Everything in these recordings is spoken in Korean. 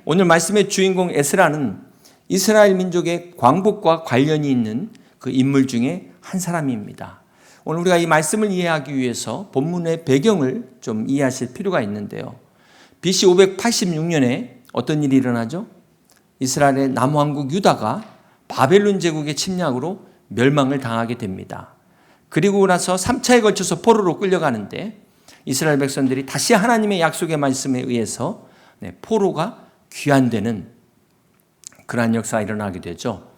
오늘 말씀의 주인공 에스라는 이스라엘 민족의 광복과 관련이 있는 그 인물 중에 한 사람입니다. 오늘 우리가 이 말씀을 이해하기 위해서 본문의 배경을 좀 이해하실 필요가 있는데요. BC 586년에 어떤 일이 일어나죠? 이스라엘의 남왕국 유다가 바벨론 제국의 침략으로 멸망을 당하게 됩니다. 그리고 나서 3차에 걸쳐서 포로로 끌려가는데 이스라엘 백성들이 다시 하나님의 약속의 말씀에 의해서 포로가 귀환되는 그러한 역사가 일어나게 되죠.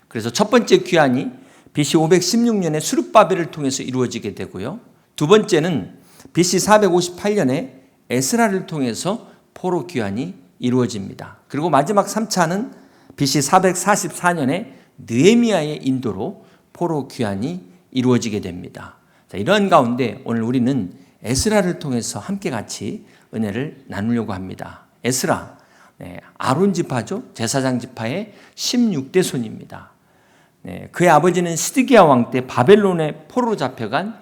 그래서 첫 번째 귀환이 BC 516년에 수룹바벨을 통해서 이루어지게 되고요. 두 번째는 BC 458년에 에스라를 통해서 포로 귀환이 이루어집니다. 그리고 마지막 3차는 BC 444년에 느헤미야의 인도로 포로 귀환이 이루어지게 됩니다. 자, 이런 가운데 오늘 우리는 에스라를 통해서 함께 같이 은혜를 나누려고 합니다. 에스라, 아론 지파죠. 제사장 지파의 16대 손입니다. 그의 아버지는 시드기야 왕 때 바벨론에 포로로 잡혀간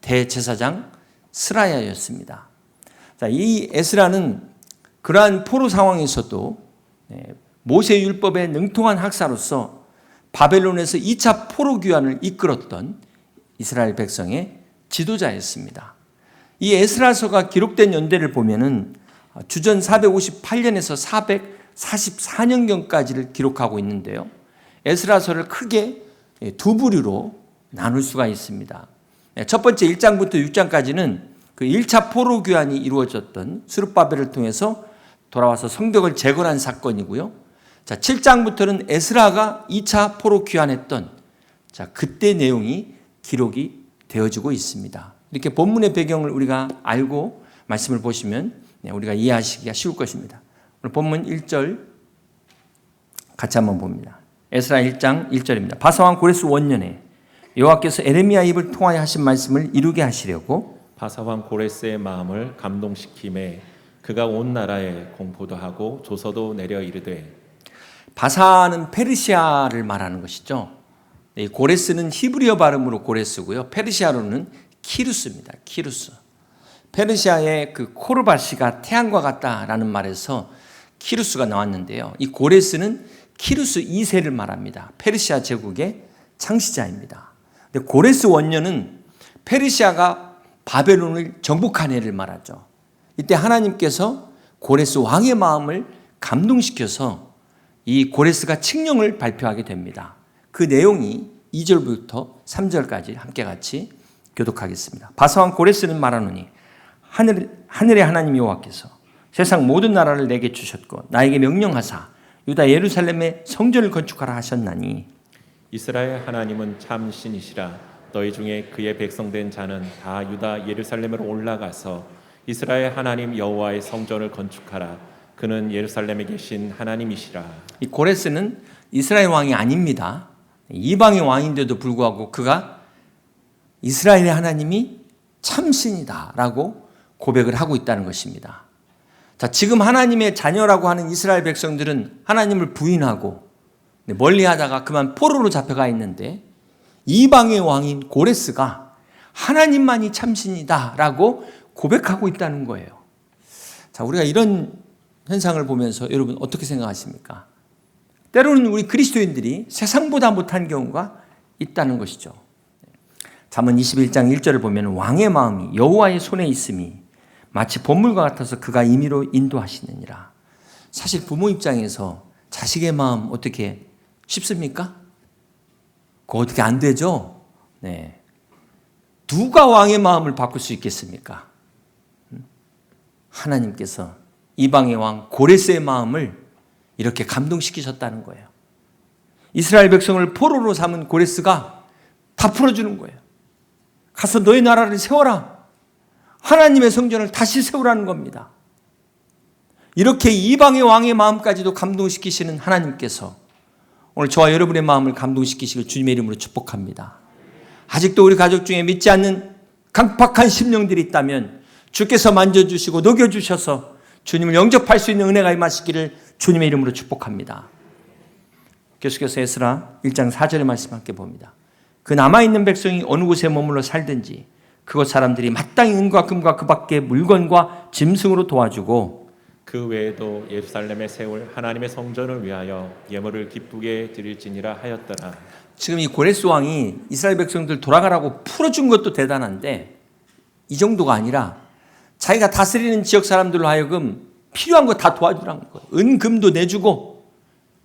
대제사장 스라야였습니다. 자, 이 에스라는 그러한 포로 상황에서도 모세 율법의 능통한 학사로서 바벨론에서 2차 포로 귀환을 이끌었던 이스라엘 백성의 지도자였습니다. 이 에스라서가 기록된 연대를 보면은 주전 458년에서 444년경까지를 기록하고 있는데요. 에스라서를 크게 두 부류로 나눌 수가 있습니다. 첫 번째 1장부터 6장까지는 그 1차 포로 귀환이 이루어졌던 스룹바벨을 통해서 돌아와서 성벽을 재건한 사건이고요. 자, 7장부터는 에스라가 2차 포로 귀환했던 그때 내용이 기록이 되어지고 있습니다. 이렇게 본문의 배경을 우리가 알고 말씀을 보시면 우리가 이해하시기가 쉬울 것입니다. 오늘 본문 1절 같이 한번 봅니다. 에스라 1장 1절입니다. 바사왕 고레스 원년에 여호와께서 에레미야 입을 통하여 하신 말씀을 이루게 하시려고 바사왕 고레스의 마음을 감동시킴에 그가 온 나라에 공포도 하고 조서도 내려 이르되. 바사는 페르시아를 말하는 것이죠. 고레스는 히브리어 발음으로 고레스고요. 페르시아로는 키루스입니다. 키루스. 페르시아의 그 코르바시가 태양과 같다라는 말에서 키루스가 나왔는데요. 이 고레스는 키루스 2세를 말합니다. 페르시아 제국의 창시자입니다. 근데 고레스 원년은 페르시아가 바벨론을 정복한 해를 말하죠. 이때 하나님께서 고레스 왕의 마음을 감동시켜서 이 고레스가 칙령을 발표하게 됩니다. 그 내용이 2절부터 3절까지 함께 같이 교독하겠습니다. 바사왕 고레스는 말하노니 하늘의 하나님 여호와께서 세상 모든 나라를 내게 주셨고 나에게 명령하사 유다 예루살렘에 성전을 건축하라 하셨나니 이스라엘 하나님은 참 신이시라. 너희 중에 그의 백성된 자는 다 유다 예루살렘으로 올라가서 이스라엘 하나님 여호와의 성전을 건축하라. 그는 예루살렘에 계신 하나님이시라. 이 고레스는 이스라엘 왕이 아닙니다. 이방의 왕인데도 불구하고 그가 이스라엘의 하나님이 참신이다라고 고백을 하고 있다는 것입니다. 자, 지금 하나님의 자녀라고 하는 이스라엘 백성들은 하나님을 부인하고 멀리하다가 그만 포로로 잡혀가 있는데 이방의 왕인 고레스가 하나님만이 참신이다라고 고백하고 있다는 거예요. 자, 우리가 이런 현상을 보면서 여러분 어떻게 생각하십니까? 때로는 우리 그리스도인들이 세상보다 못한 경우가 있다는 것이죠. 잠언 21장 1절을 보면 왕의 마음이 여호와의 손에 있음이 마치 본물과 같아서 그가 임의로 인도하시느니라. 사실 부모 입장에서 자식의 마음 어떻게 쉽습니까? 그거 어떻게 안 되죠? 네. 누가 왕의 마음을 바꿀 수 있겠습니까? 하나님께서 이방의 왕 고레스의 마음을 이렇게 감동시키셨다는 거예요. 이스라엘 백성을 포로로 삼은 고레스가 다 풀어주는 거예요. 가서 너희 나라를 세워라. 하나님의 성전을 다시 세우라는 겁니다. 이렇게 이방의 왕의 마음까지도 감동시키시는 하나님께서 오늘 저와 여러분의 마음을 감동시키시길 주님의 이름으로 축복합니다. 아직도 우리 가족 중에 믿지 않는 강팍한 심령들이 있다면 주께서 만져주시고 녹여주셔서 주님을 영접할 수 있는 은혜가 임하시기를 주님의 이름으로 축복합니다. 계속해서 에스라 1장 4절의 말씀 함께 봅니다. 그 남아있는 백성이 어느 곳에 머물러 살든지 그곳 사람들이 마땅히 은과 금과 그 밖의 물건과 짐승으로 도와주고 그 외에도 예루살렘에 세울 하나님의 성전을 위하여 예물을 기쁘게 드릴지니라 하였더라. 지금 이 고레스 왕이 이스라엘 백성들 돌아가라고 풀어준 것도 대단한데 이 정도가 아니라 자기가 다스리는 지역 사람들로 하여금 필요한 거 다 도와주라는 거예요. 은금도 내주고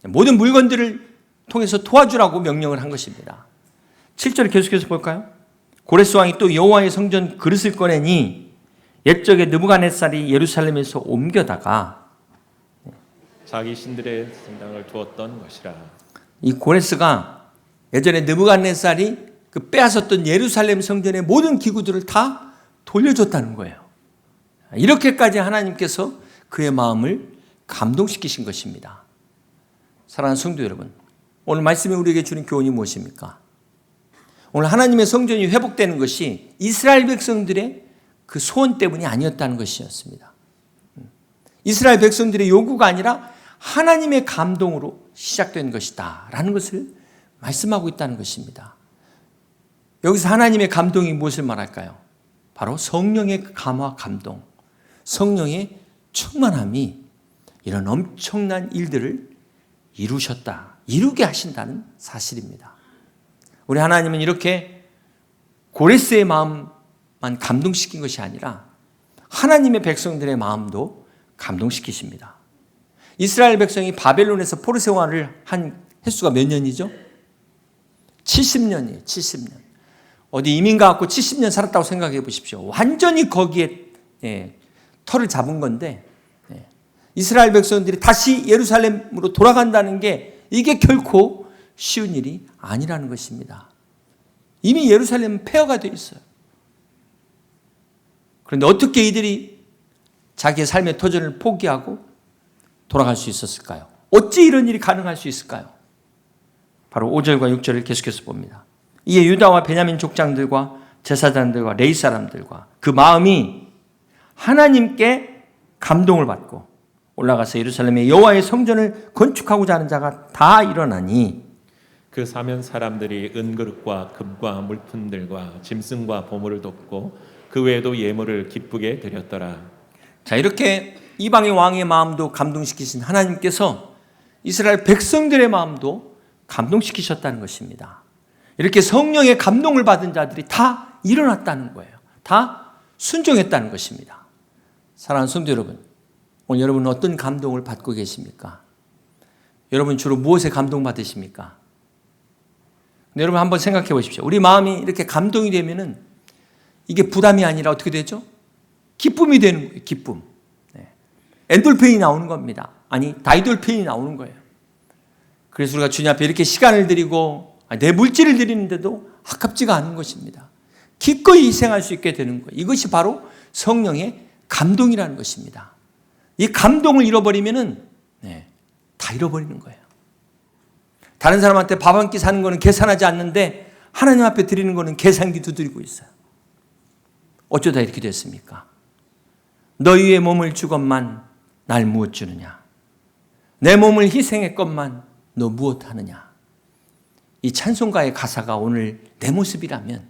모든 물건들을 통해서 도와주라고 명령을 한 것입니다. 7절 계속해서 볼까요? 고레스 왕이 또 여호와의 성전 그릇을 꺼내니 옛적에 느부갓네살이 예루살렘에서 옮겨다가 자기 신들의 성당을 두었던 것이라. 이 고레스가 예전에 느부갓네살이 그 빼앗았던 예루살렘 성전의 모든 기구들을 다 돌려줬다는 거예요. 이렇게까지 하나님께서 그의 마음을 감동시키신 것입니다. 사랑하는 성도 여러분, 오늘 말씀이 우리에게 주는 교훈이 무엇입니까? 오늘 하나님의 성전이 회복되는 것이 이스라엘 백성들의 그 소원 때문이 아니었다는 것이었습니다. 이스라엘 백성들의 요구가 아니라 하나님의 감동으로 시작된 것이다 라는 것을 말씀하고 있다는 것입니다. 여기서 하나님의 감동이 무엇을 말할까요? 바로 성령의 감화 감동, 성령의 충만함이 이런 엄청난 일들을 이루게 하신다는 사실입니다. 우리 하나님은 이렇게 고레스의 마음만 감동시킨 것이 아니라 하나님의 백성들의 마음도 감동시키십니다. 이스라엘 백성이 바벨론에서 포로 생활을 한 횟수가 몇 년이죠? 70년이에요. 70년. 어디 이민 가고 70년 살았다고 생각해 보십시오. 완전히 거기에 털을 잡은 건데 이스라엘 백성들이 다시 예루살렘으로 돌아간다는 게 이게 결코 쉬운 일이 아니라는 것입니다. 이미 예루살렘은 폐허가 되어 있어요. 그런데 어떻게 이들이 자기의 삶의 터전을 포기하고 돌아갈 수 있었을까요? 어찌 이런 일이 가능할 수 있을까요? 바로 5절과 6절을 계속해서 봅니다. 이에 유다와 베냐민 족장들과 제사장들과 레위 사람들과 그 마음이 하나님께 감동을 받고 올라가서 예루살렘에 여호와의 성전을 건축하고자 하는 자가 다 일어나니 그 사면 사람들이 은그릇과 금과 물품들과 짐승과 보물을 돕고 그 외에도 예물을 기쁘게 드렸더라. 자, 이렇게 이방의 왕의 마음도 감동시키신 하나님께서 이스라엘 백성들의 마음도 감동시키셨다는 것입니다. 이렇게 성령의 감동을 받은 자들이 다 일어났다는 거예요. 다 순종했다는 것입니다. 사랑하는 성도 여러분, 오늘 여러분은 어떤 감동을 받고 계십니까? 여러분 주로 무엇에 감동받으십니까? 여러분 한번 생각해 보십시오. 우리 마음이 이렇게 감동이 되면은 이게 부담이 아니라 어떻게 되죠? 기쁨이 되는 거예요. 기쁨. 엔돌핀이 나오는 겁니다. 아니, 다이돌핀이 나오는 거예요. 그래서 우리가 주님 앞에 이렇게 시간을 드리고 내 물질을 드리는데도 아깝지가 않은 것입니다. 기꺼이 희생할 수 있게 되는 거예요. 이것이 바로 성령의 감동이라는 것입니다. 이 감동을 잃어버리면은 다 잃어버리는 거예요. 다른 사람한테 밥 한 끼 사는 거는 계산하지 않는데 하나님 앞에 드리는 거는 계산기 두드리고 있어요. 어쩌다 이렇게 됐습니까? 너희의 몸을 주건만 날 무엇 주느냐? 내 몸을 희생했건만 너 무엇 하느냐? 이 찬송가의 가사가 오늘 내 모습이라면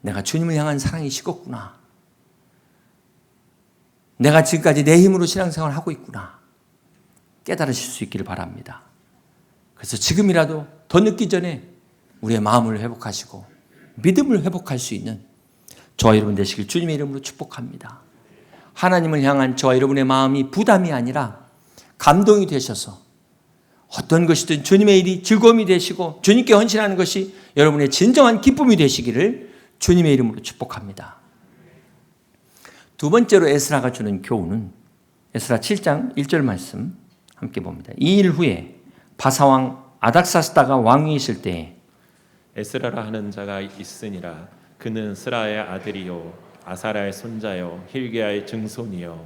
내가 주님을 향한 사랑이 식었구나. 내가 지금까지 내 힘으로 신앙생활을 하고 있구나. 깨달으실 수 있기를 바랍니다. 그래서 지금이라도 더 늦기 전에 우리의 마음을 회복하시고 믿음을 회복할 수 있는 저와 여러분 되시길 주님의 이름으로 축복합니다. 하나님을 향한 저와 여러분의 마음이 부담이 아니라 감동이 되셔서 어떤 것이든 주님의 일이 즐거움이 되시고 주님께 헌신하는 것이 여러분의 진정한 기쁨이 되시기를 주님의 이름으로 축복합니다. 두 번째로 에스라가 주는 교훈은 에스라 7장 1절 말씀 함께 봅니다. 이 일 후에 바사왕 아닥사스다가 왕위 있을 때에 에스라라 하는 자가 있으니라. 그는 스라의 아들이요 아사라의 손자요 힐기야의 증손이요.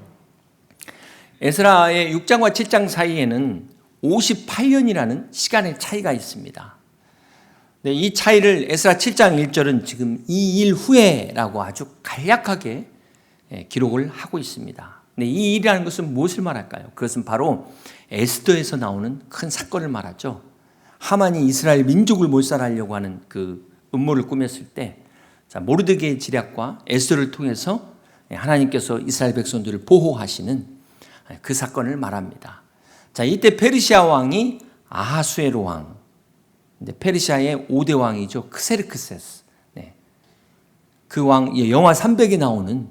에스라의 6장과 7장 사이에는 58년이라는 시간의 차이가 있습니다. 이 차이를 에스라 7장 1절은 지금 이 일 후에라고 아주 간략하게 기록을 하고 있습니다. 이 일이라는 것은 무엇을 말할까요? 그것은 바로 에스더에서 나오는 큰 사건을 말하죠. 하만이 이스라엘 민족을 몰살하려고 하는 그 음모를 꾸몄을 때 모르드게의 지략과 에스더를 통해서 하나님께서 이스라엘 백성들을 보호하시는 그 사건을 말합니다. 자, 이때 페르시아 왕이 아하수에로 왕. 근데 페르시아의 5대 왕이죠. 크세르크세스. 네. 그 왕, 영화 300에 나오는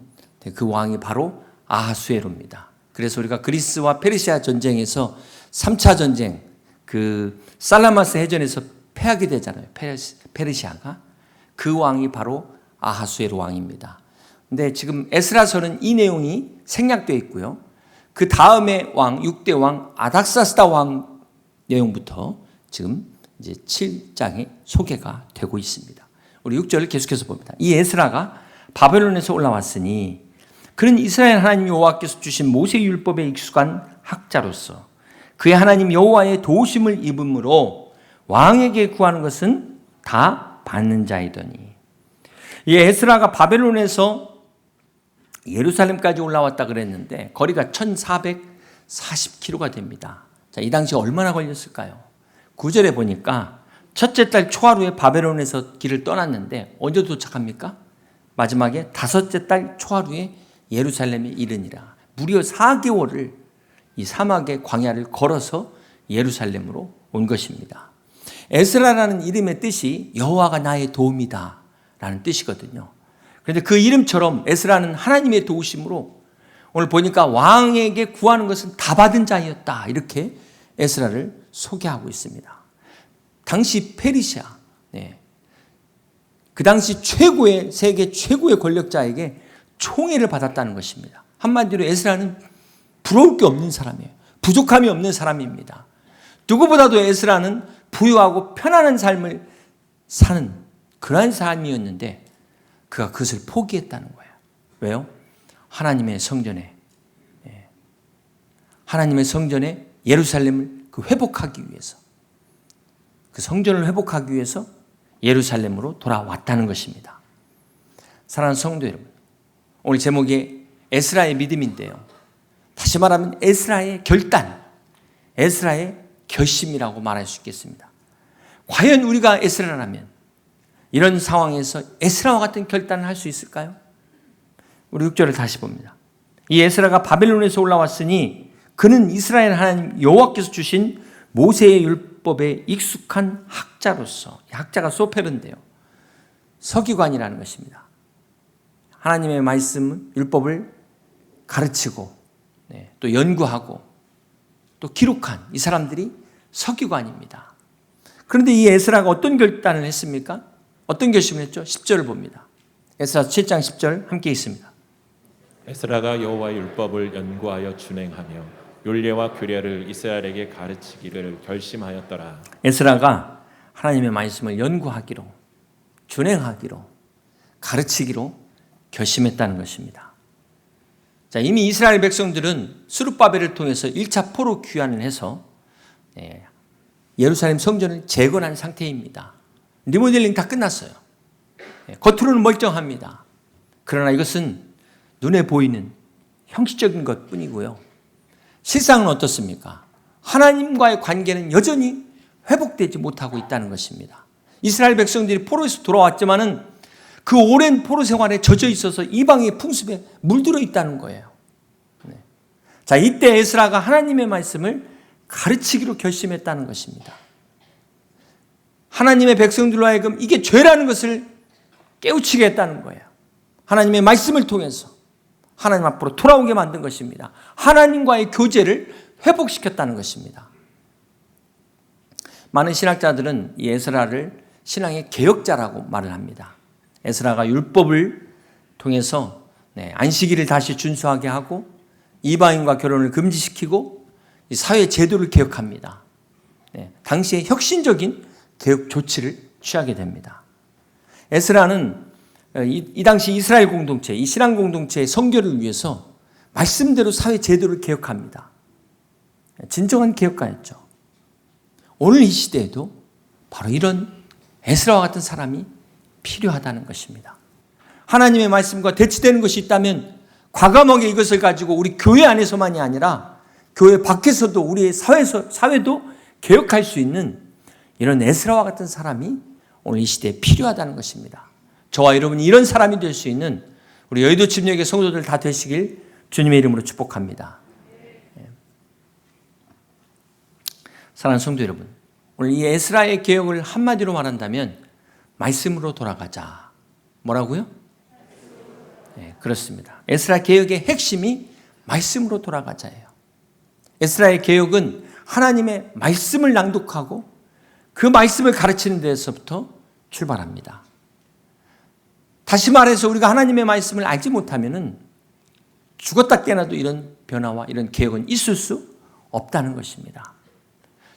그 왕이 바로 아하수에로입니다. 그래서 우리가 그리스와 페르시아 전쟁에서 3차 전쟁, 그 살라마스 해전에서 패하게 되잖아요. 페르시아가. 그 왕이 바로 아하수에로 왕입니다. 근데 지금 에스라서는 이 내용이 생략되어 있고요. 그 다음에 왕, 6대 왕 아닥사스다 왕 내용부터 지금 이제 7장에 소개가 되고 있습니다. 우리 6절을 계속해서 봅니다. 이 에스라가 바벨론에서 올라왔으니 그는 이스라엘 하나님 여호와께서 주신 모세 율법에 익숙한 학자로서 그의 하나님 여호와의 도우심을 입음으로 왕에게 구하는 것은 다 받는 자이더니. 이 에스라가 바벨론에서 예루살렘까지 올라왔다 그랬는데 거리가 1440km가 됩니다. 자, 이 당시 얼마나 걸렸을까요? 9절에 보니까 첫째 달 초하루에 바벨론에서 길을 떠났는데 언제 도착합니까? 마지막에 다섯째 달 초하루에 예루살렘에 이르니라. 무려 4개월을 이 사막의 광야를 걸어서 예루살렘으로 온 것입니다. 에스라라는 이름의 뜻이 여호와가 나의 도움이다 라는 뜻이거든요. 그런데 그 이름처럼 에스라는 하나님의 도우심으로 오늘 보니까 왕에게 구하는 것은 다 받은 자였다, 이렇게 에스라를 소개하고 있습니다. 당시 페르시아, 그 당시 최고의, 세계 최고의 권력자에게 총애를 받았다는 것입니다. 한마디로 에스라는 부러울 게 없는 사람이에요. 부족함이 없는 사람입니다. 누구보다도 에스라는 부유하고 편안한 삶을 사는 그러한 삶이었는데 그가 그것을 포기했다는 거예요. 왜요? 하나님의 성전에 예루살렘을 회복하기 위해서, 그 성전을 회복하기 위해서 예루살렘으로 돌아왔다는 것입니다. 사랑하는 성도 여러분, 오늘 제목이 에스라의 믿음인데요. 다시 말하면 에스라의 결단, 에스라의 결심이라고 말할 수 있겠습니다. 과연 우리가 에스라라면 이런 상황에서 에스라와 같은 결단을 할 수 있을까요? 우리 6절을 다시 봅니다. 이 에스라가 바벨론에서 올라왔으니 그는 이스라엘 하나님 여호와께서 주신 모세의 율법에 익숙한 학자로서, 학자가 소페르인데요, 서기관이라는 것입니다. 하나님의 말씀, 율법을 가르치고 또 연구하고 또 기록한 이 사람들이 서기관입니다. 그런데 이 에스라가 어떤 결단을 했습니까? 어떤 결심을 했죠? 10절을 봅니다. 에스라 7장 10절 함께 있습니다. 에스라가 여호와의 율법을 연구하여 준행하며 율례와 규례를 이스라엘에게 가르치기를 결심하였더라. 에스라가 하나님의 말씀을 연구하기로, 준행하기로, 가르치기로 결심했다는 것입니다. 자, 이미 이스라엘 백성들은 스룹바벨을 통해서 1차 포로 귀환을 해서 예루살렘 성전을 재건한 상태입니다. 리모델링 다 끝났어요. 겉으로는 멀쩡합니다. 그러나 이것은 눈에 보이는 형식적인 것뿐이고요. 실상은 어떻습니까? 하나님과의 관계는 여전히 회복되지 못하고 있다는 것입니다. 이스라엘 백성들이 포로에서 돌아왔지만은 그 오랜 포로 생활에 젖어 있어서 이방의 풍습에 물들어 있다는 거예요. 자, 이때 에스라가 하나님의 말씀을 가르치기로 결심했다는 것입니다. 하나님의 백성들로 하여금 이게 죄라는 것을 깨우치게 했다는 거예요. 하나님의 말씀을 통해서 하나님 앞으로 돌아오게 만든 것입니다. 하나님과의 교제를 회복시켰다는 것입니다. 많은 신학자들은 이 에스라를 신앙의 개혁자라고 말을 합니다. 에스라가 율법을 통해서 안식일을 다시 준수하게 하고 이방인과 결혼을 금지시키고 사회 제도를 개혁합니다. 당시에 혁신적인 개혁 조치를 취하게 됩니다. 에스라는 이 당시 이스라엘 공동체, 이 신앙 공동체의 성결을 위해서 말씀대로 사회 제도를 개혁합니다. 진정한 개혁가였죠. 오늘 이 시대에도 바로 이런 에스라와 같은 사람이 필요하다는 것입니다. 하나님의 말씀과 대치되는 것이 있다면 과감하게 이것을 가지고 우리 교회 안에서만이 아니라 교회 밖에서도 우리의 사회도 개혁할 수 있는 이런 에스라와 같은 사람이 오늘 이 시대에 필요하다는 것입니다. 저와 여러분이 이런 사람이 될 수 있는 우리 여의도 침략의 성도들 다 되시길 주님의 이름으로 축복합니다. 사랑하는 성도 여러분, 오늘 이 에스라의 개혁을 한마디로 말한다면 말씀으로 돌아가자. 뭐라고요? 네, 그렇습니다. 에스라 개혁의 핵심이 말씀으로 돌아가자예요. 에스라의 개혁은 하나님의 말씀을 낭독하고 그 말씀을 가르치는 데서부터 출발합니다. 다시 말해서 우리가 하나님의 말씀을 알지 못하면은 죽었다 깨어나도 이런 변화와 이런 개혁은 있을 수 없다는 것입니다.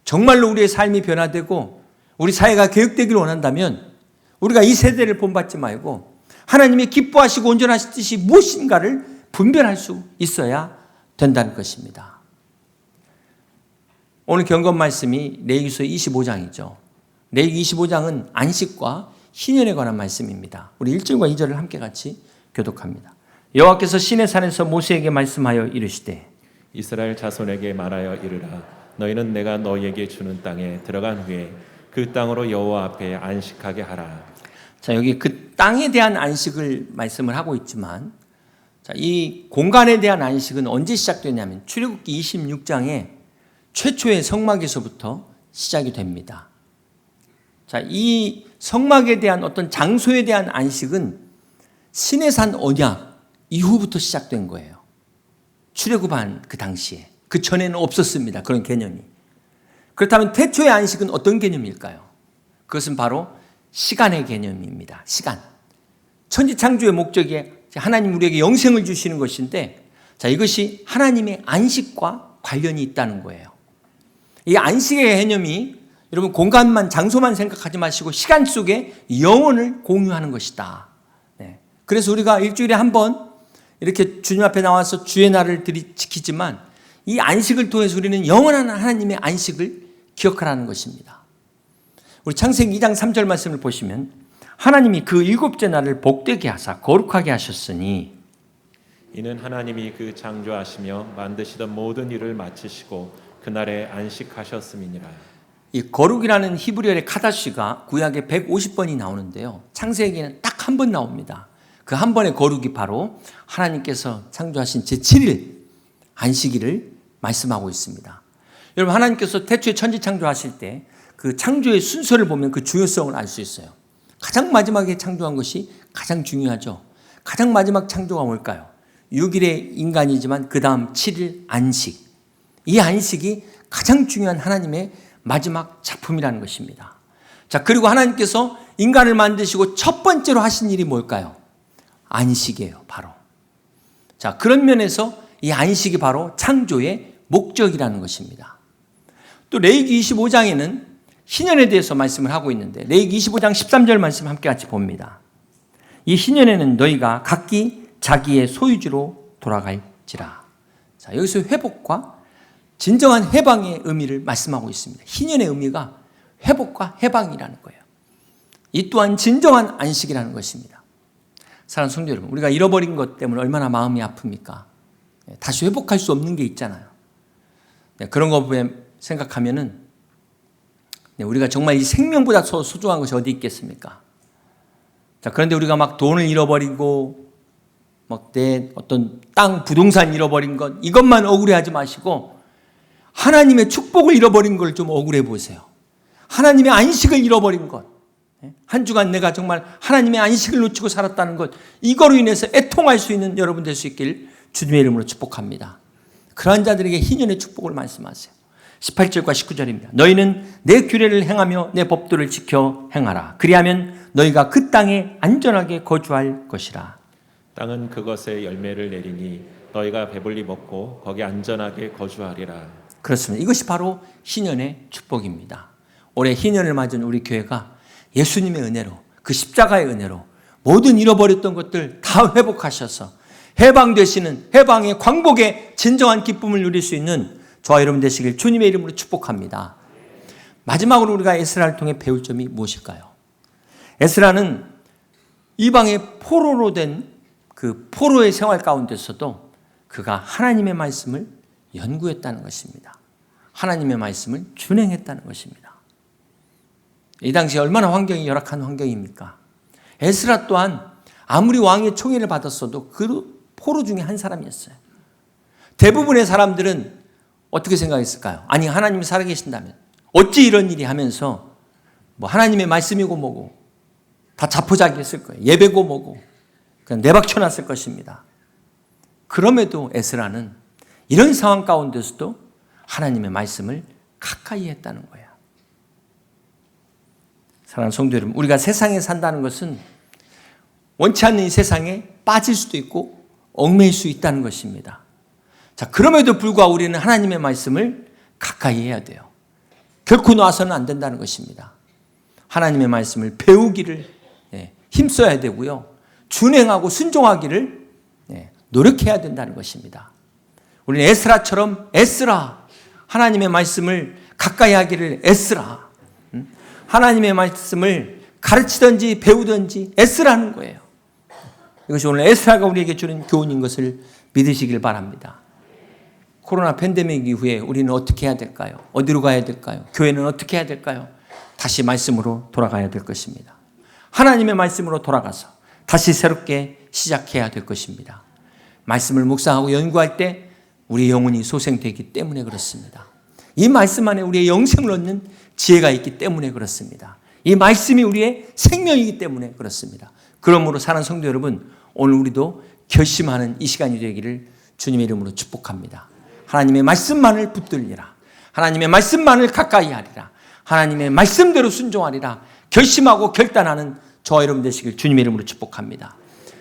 정말로 우리의 삶이 변화되고 우리 사회가 개혁되기를 원한다면 우리가 이 세대를 본받지 말고 하나님의 기뻐하시고 온전하신 뜻이 무엇인가를 분별할 수 있어야 된다는 것입니다. 오늘 경건 말씀이 레위기서 25장이죠. 레위기 25장은 안식과 희년에 관한 말씀입니다. 우리 1절과 2절을 함께 같이 교독합니다. 여호와께서 시내산에서 모세에게 말씀하여 이르시되 이스라엘 자손에게 말하여 이르라 너희는 내가 너희에게 주는 땅에 들어간 후에 그 땅으로 여호와 앞에 안식하게 하라. 자, 여기 그 땅에 대한 안식을 말씀을 하고 있지만 자, 이 공간에 대한 안식은 언제 시작되냐면 출애굽기 26장에 최초의 성막에서부터 시작이 됩니다. 자, 이 성막에 대한 어떤 장소에 대한 안식은 시내산 언약 이후부터 시작된 거예요. 출애굽한 그 당시에. 그 전에는 없었습니다. 그런 개념이. 그렇다면 태초의 안식은 어떤 개념일까요? 그것은 바로 시간의 개념입니다. 시간. 천지창조의 목적이 하나님 우리에게 영생을 주시는 것인데 자, 이것이 하나님의 안식과 관련이 있다는 거예요. 이 안식의 개념이 여러분 공간만 장소만 생각하지 마시고 시간 속에 영혼을 공유하는 것이다. 네. 그래서 우리가 일주일에 한 번 이렇게 주님 앞에 나와서 주의 날을 지키지만 이 안식을 통해서 우리는 영원한 하나님의 안식을 기억하라는 것입니다. 우리 창세기 2장 3절 말씀을 보시면 하나님이 그 일곱째 날을 복되게 하사 거룩하게 하셨으니 이는 하나님이 그 창조하시며 만드시던 모든 일을 마치시고 그날에 안식하셨음이니라. 이 거룩이라는 히브리어의 카다시가 구약에 150번이 나오는데요. 창세기에는 딱 한 번 나옵니다. 그 한 번의 거룩이 바로 하나님께서 창조하신 제7일 안식일을 말씀하고 있습니다. 여러분 하나님께서 태초에 천지 창조하실 때 그 창조의 순서를 보면 그 중요성을 알 수 있어요. 가장 마지막에 창조한 것이 가장 중요하죠. 가장 마지막 창조가 뭘까요? 6일의 인간이지만 그 다음 7일 안식. 이 안식이 가장 중요한 하나님의 마지막 작품이라는 것입니다. 자, 그리고 하나님께서 인간을 만드시고 첫 번째로 하신 일이 뭘까요? 안식이에요, 바로. 자, 그런 면에서 이 안식이 바로 창조의 목적이라는 것입니다. 또 레위기 25장에는 희년에 대해서 말씀을 하고 있는데 레위기 25장 13절 말씀 함께 같이 봅니다. 이 희년에는 너희가 각기 자기의 소유지로 돌아갈지라. 자, 여기서 회복과 진정한 해방의 의미를 말씀하고 있습니다. 희년의 의미가 회복과 해방이라는 거예요. 이 또한 진정한 안식이라는 것입니다. 사랑하는 성도 여러분, 우리가 잃어버린 것 때문에 얼마나 마음이 아픕니까? 다시 회복할 수 없는 게 있잖아요. 그런 거 생각하면은 우리가 정말 이 생명보다 소중한 것이 어디 있겠습니까? 자, 그런데 우리가 막 돈을 잃어버리고 막 내 어떤 땅 부동산 잃어버린 것 이것만 억울해하지 마시고 하나님의 축복을 잃어버린 걸 좀 억울해 보세요. 하나님의 안식을 잃어버린 것, 한 주간 내가 정말 하나님의 안식을 놓치고 살았다는 것, 이거로 인해서 애통할 수 있는 여러분 될 수 있길 주님의 이름으로 축복합니다. 그러한 자들에게 희년의 축복을 말씀하세요. 18절과 19절입니다. 너희는 내 규례를 행하며 내 법도를 지켜 행하라. 그리하면 너희가 그 땅에 안전하게 거주할 것이라. 땅은 그것의 열매를 내리니 너희가 배불리 먹고 거기 안전하게 거주하리라. 그렇습니다. 이것이 바로 희년의 축복입니다. 올해 희년을 맞은 우리 교회가 예수님의 은혜로, 그 십자가의 은혜로 모든 잃어버렸던 것들 다 회복하셔서 해방되시는 해방의 광복의 진정한 기쁨을 누릴 수 있는 저와 여러분 되시길 주님의 이름으로 축복합니다. 마지막으로 우리가 에스라를 통해 배울 점이 무엇일까요? 에스라는 이방의 포로로 된 그 포로의 생활 가운데서도 그가 하나님의 말씀을 연구했다는 것입니다. 하나님의 말씀을 준행했다는 것입니다. 이 당시에 얼마나 환경이 열악한 환경입니까? 에스라 또한 아무리 왕의 총애를 받았어도 그 포로 중에 한 사람이었어요. 대부분의 사람들은 어떻게 생각했을까요? 아니, 하나님이 살아계신다면, 어찌 이런 일이 하면서 뭐 하나님의 말씀이고 뭐고 다 자포자기했을 거예요. 예배고 뭐고 그냥 내박쳐놨을 것입니다. 그럼에도 에스라는 이런 상황 가운데서도 하나님의 말씀을 가까이 했다는 거예요. 사랑하는 성도 여러분, 우리가 세상에 산다는 것은 원치 않는 이 세상에 빠질 수도 있고 얽매일 수 있다는 것입니다. 자, 그럼에도 불구하고 우리는 하나님의 말씀을 가까이 해야 돼요. 결코 놔서는 안 된다는 것입니다. 하나님의 말씀을 배우기를 힘써야 되고요. 준행하고 순종하기를 노력해야 된다는 것입니다. 우리는 에스라처럼 애쓰라. 하나님의 말씀을 가까이 하기를 애쓰라. 하나님의 말씀을 가르치든지 배우든지 애쓰라는 거예요. 이것이 오늘 에스라가 우리에게 주는 교훈인 것을 믿으시길 바랍니다. 코로나 팬데믹 이후에 우리는 어떻게 해야 될까요? 어디로 가야 될까요? 교회는 어떻게 해야 될까요? 다시 말씀으로 돌아가야 될 것입니다. 하나님의 말씀으로 돌아가서 다시 새롭게 시작해야 될 것입니다. 말씀을 묵상하고 연구할 때 우리의 영혼이 소생되기 때문에 그렇습니다. 이 말씀 안에 우리의 영생을 얻는 지혜가 있기 때문에 그렇습니다. 이 말씀이 우리의 생명이기 때문에 그렇습니다. 그러므로 사랑하는 성도 여러분, 오늘 우리도 결심하는 이 시간이 되기를 주님의 이름으로 축복합니다. 하나님의 말씀만을 붙들리라. 하나님의 말씀만을 가까이 하리라. 하나님의 말씀대로 순종하리라. 결심하고 결단하는 저와 여러분 되시길 주님의 이름으로 축복합니다.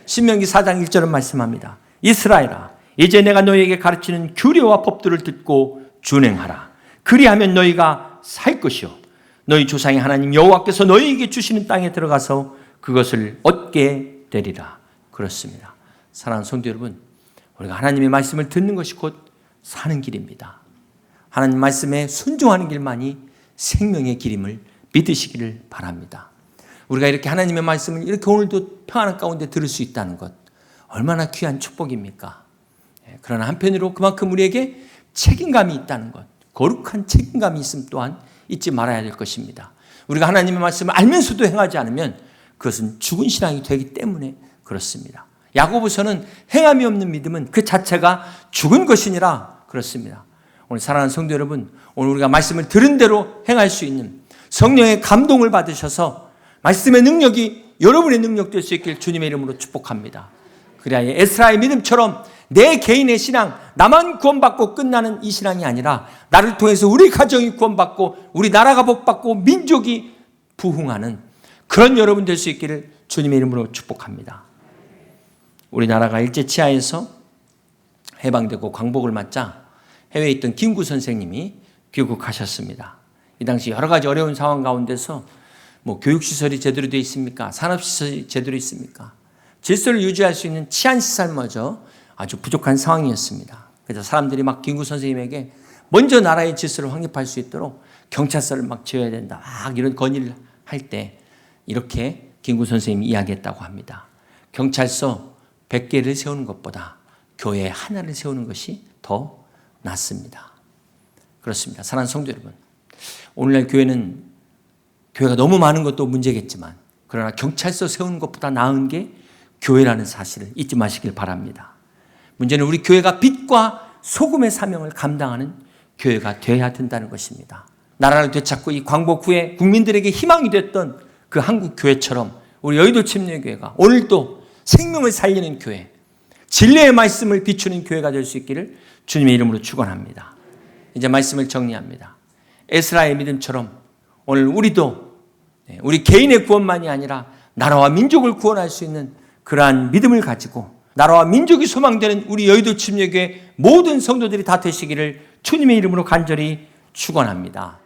신명기 4장 1절은 말씀합니다. 이스라엘아, 이제 내가 너희에게 가르치는 규례와 법들을 듣고 준행하라. 그리하면 너희가 살 것이요 너희 조상의 하나님 여호와께서 너희에게 주시는 땅에 들어가서 그것을 얻게 되리라. 그렇습니다. 사랑하는 성도 여러분, 우리가 하나님의 말씀을 듣는 것이 곧 사는 길입니다. 하나님 말씀에 순종하는 길만이 생명의 길임을 믿으시기를 바랍니다. 우리가 이렇게 하나님의 말씀을 이렇게 오늘도 평안한 가운데 들을 수 있다는 것 얼마나 귀한 축복입니까? 그러나 한편으로 그만큼 우리에게 책임감이 있다는 것, 거룩한 책임감이 있음 또한 잊지 말아야 될 것입니다. 우리가 하나님의 말씀을 알면서도 행하지 않으면 그것은 죽은 신앙이 되기 때문에 그렇습니다. 야고보서는 행함이 없는 믿음은 그 자체가 죽은 것이니라 그렇습니다. 오늘 사랑하는 성도 여러분, 오늘 우리가 말씀을 들은 대로 행할 수 있는 성령의 감동을 받으셔서 말씀의 능력이 여러분의 능력 될 수 있길 주님의 이름으로 축복합니다. 그래야 에스라의 믿음처럼 내 개인의 신앙, 나만 구원받고 끝나는 이 신앙이 아니라 나를 통해서 우리 가정이 구원받고 우리 나라가 복받고 민족이 부흥하는 그런 여러분 될 수 있기를 주님의 이름으로 축복합니다. 우리나라가 일제치하에서 해방되고 광복을 맞자 해외에 있던 김구 선생님이 귀국하셨습니다. 이 당시 여러 가지 어려운 상황 가운데서 뭐 교육시설이 제대로 되어 있습니까? 산업시설이 제대로 있습니까? 질서를 유지할 수 있는 치안시설마저 아주 부족한 상황이었습니다. 그래서 사람들이 막 김구 선생님에게 먼저 나라의 질서를 확립할 수 있도록 경찰서를 막 지어야 된다. 막 이런 건의를 할 때 이렇게 김구 선생님이 이야기했다고 합니다. 경찰서 100개를 세우는 것보다 교회 하나를 세우는 것이 더 낫습니다. 그렇습니다. 사랑하는 성도 여러분, 오늘날 교회가 너무 많은 것도 문제겠지만 그러나 경찰서 세우는 것보다 나은 게 교회라는 사실을 잊지 마시길 바랍니다. 문제는 우리 교회가 빛과 소금의 사명을 감당하는 교회가 되어야 된다는 것입니다. 나라를 되찾고 이 광복 후에 국민들에게 희망이 됐던 그 한국 교회처럼 우리 여의도 침례교회가 오늘도 생명을 살리는 교회, 진리의 말씀을 비추는 교회가 될 수 있기를 주님의 이름으로 축원합니다. 이제 말씀을 정리합니다. 에스라의 믿음처럼 오늘 우리도 우리 개인의 구원만이 아니라 나라와 민족을 구원할 수 있는 그러한 믿음을 가지고 나라와 민족이 소망되는 우리 여의도 침례교회 모든 성도들이 다 되시기를 주님의 이름으로 간절히 축원합니다.